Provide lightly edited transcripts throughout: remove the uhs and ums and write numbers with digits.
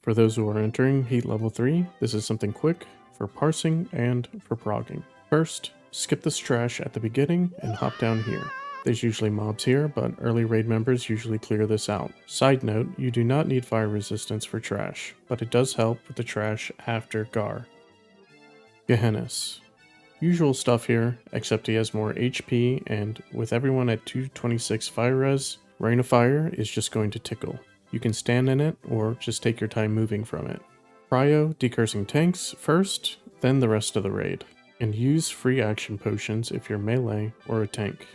For those who are entering Heat Level 3, this is something quick for parsing and for progging. First, skip this trash at the beginning and hop down here. There's usually mobs here, but early raid members usually clear this out. Side note, you do not need fire resistance for trash, but it does help with the trash after Garr. Gehennas. Usual stuff here, except he has more HP, and with everyone at 226 fire res, Rain of Fire is just going to tickle. You can stand in it, or just take your time moving from it. Cryo decursing tanks first, then the rest of the raid. And use free action potions if you're melee or a tank.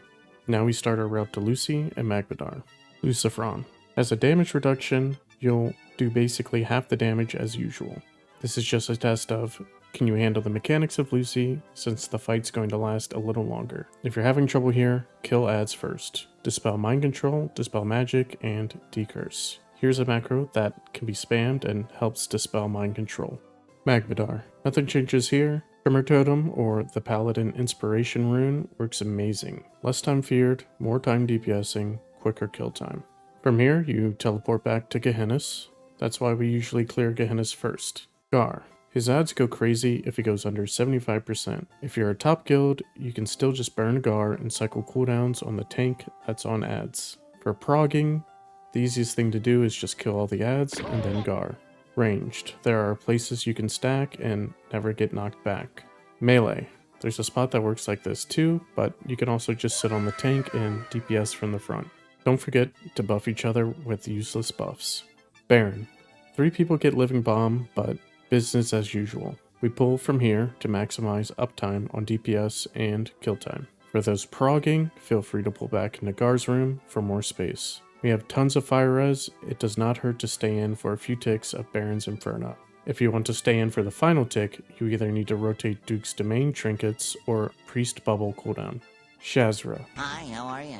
Now we start our route to Lucy and Magmadar. Lucifron. As a damage reduction, you'll do basically half the damage as usual. This is just a test of, can you handle the mechanics of Lucy, since the fight's going to last a little longer. If you're having trouble here, kill ads first. Dispel Mind Control, Dispel Magic, and Decurse. Here's a macro that can be spammed and helps dispel Mind Control. Magmadar. Nothing changes here. Tremor Totem, or the Paladin Inspiration Rune, works amazing. Less time feared, more time DPSing, quicker kill time. From here, you teleport back to Gehennas. That's why we usually clear Gehennas first. Garr. His ads go crazy if he goes under 75%. If you're a top guild, you can still just burn Garr and cycle cooldowns on the tank that's on ads. For progging, the easiest thing to do is just kill all the ads and then Garr. Ranged. There are places you can stack and never get knocked back. Melee. There's a spot that works like this too, but you can also just sit on the tank and DPS from the front. Don't forget to buff each other with useless buffs. Baron. 3 people get Living Bomb, but business as usual. We pull from here to maximize uptime on DPS and kill time. For those progging, feel free to pull back into Garr's room for more space. We have tons of fire res, it does not hurt to stay in for a few ticks of Baron's Inferno. If you want to stay in for the final tick, you either need to rotate Duke's Domain trinkets or Priest Bubble cooldown. Shazzrah. Hi, how are you?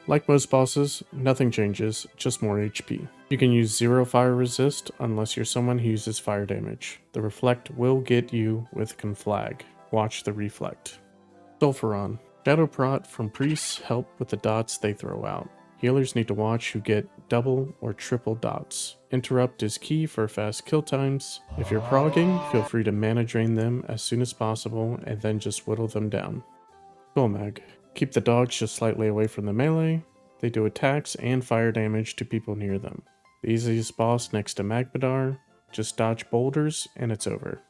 Like most bosses, nothing changes, just more HP. You can use 0 fire resist unless you're someone who uses fire damage. The reflect will get you with Conflag. Watch the reflect. Sulfuron. Shadow Prot from priests help with the dots they throw out. Healers need to watch who get double or triple dots. Interrupt is key for fast kill times. If you're progging, feel free to mana drain them as soon as possible and then just whittle them down. Golemagg. Keep the dogs just slightly away from the melee. They do attacks and fire damage to people near them. The easiest boss next to Magmadar. Just dodge boulders and it's over.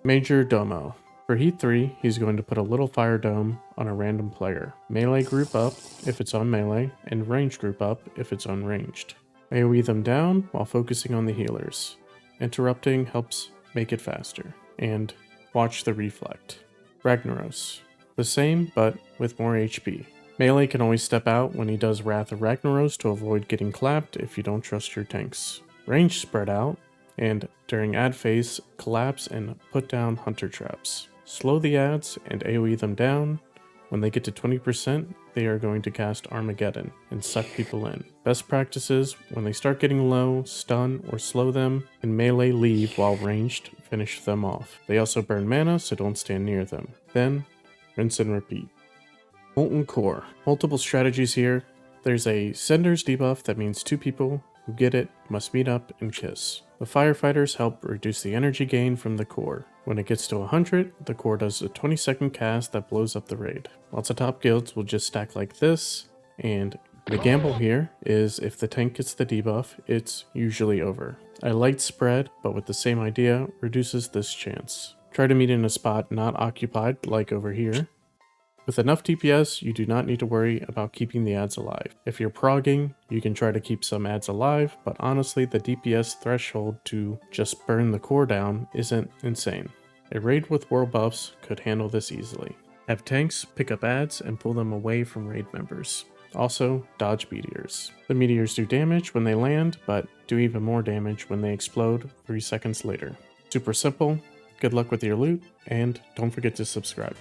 Majordomo. For Heat 3, he's going to put a little fire dome on a random player. Melee group up if it's on melee, and range group up if it's on ranged. AoE them down while focusing on the healers. Interrupting helps make it faster. And watch the reflect. Ragnaros. The same, but with more HP. Melee can always step out when he does Wrath of Ragnaros to avoid getting clapped if you don't trust your tanks. Range spread out, and during ad phase, collapse and put down hunter traps. Slow the ads and AoE them down. When they get to 20%, they are going to cast Armageddon and suck people in. Best practices, when they start getting low, stun or slow them, and melee leave while ranged, finish them off. They also burn mana, so don't stand near them. Then, rinse and repeat. Molten Core. Multiple strategies here. There's a Sender's debuff that means 2 people who get it must meet up and kiss. The firefighters help reduce the energy gain from the core. When it gets to 100, the core does a 20-second cast that blows up the raid. Lots of top guilds will just stack like this, and the gamble here is if the tank gets the debuff, it's usually over. A light spread, but with the same idea, reduces this chance. Try to meet in a spot not occupied, like over here. With enough DPS, you do not need to worry about keeping the ads alive. If you're progging, you can try to keep some ads alive, but honestly the DPS threshold to just burn the core down isn't insane. A raid with world buffs could handle this easily. Have tanks pick up ads and pull them away from raid members. Also, dodge meteors. The meteors do damage when they land, but do even more damage when they explode 3 seconds later. Super simple, good luck with your loot, and don't forget to subscribe.